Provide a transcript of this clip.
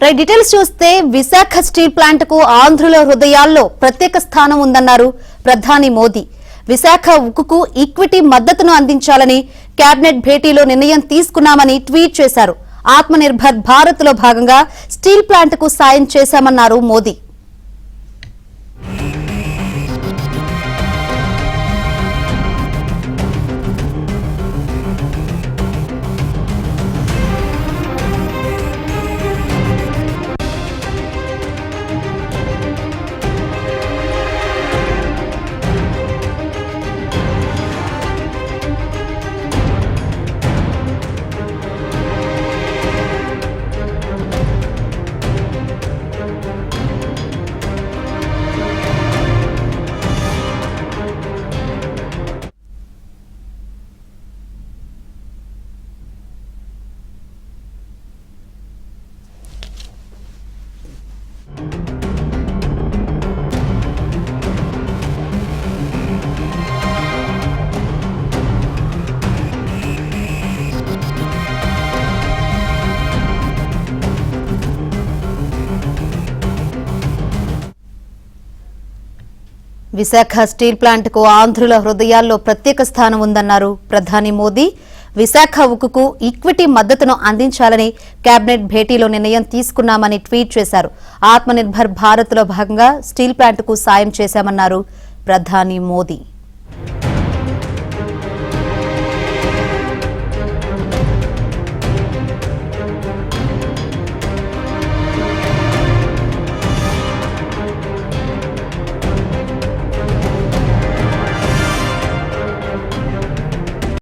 Details చూస్తే Visakha steel plant కు ఆంధ్రుల హృదయాల్లో ప్రత్యేక స్థానం ఉందన్నారు ప్రధాని మోదీ. విశాఖ ఉక్కుకు ఈక్విటీ మద్దతును అందించాలని కేబినెట్ భేటీలో నిర్ణయం తీసుకున్నామని ట్వీట్ చేశారు. ఆత్మనిర్భర్ భారత్ లో భాగంగా స్టీల్ ప్లాంట్ కు సాయం చేశామన్నారు మోదీ. విశాఖ స్టీల్ ప్లాంట్ కు ఆంధ్రుల హృదయాల్లో ప్రత్యేక స్థానం ఉందన్నారు ప్రధాని మోదీ. విశాఖ ఉక్కుకు ఈక్విటీ మద్దతును అందించాలని కేబినెట్ భేటీలో నిర్ణయం తీసుకున్నామని ట్వీట్ చేశారు. ఆత్మనిర్భర్ భారత్ లో భాగంగా స్టీల్ ప్లాంట్ కు సాయం చేశామన్నారు ప్రధాని మోదీ.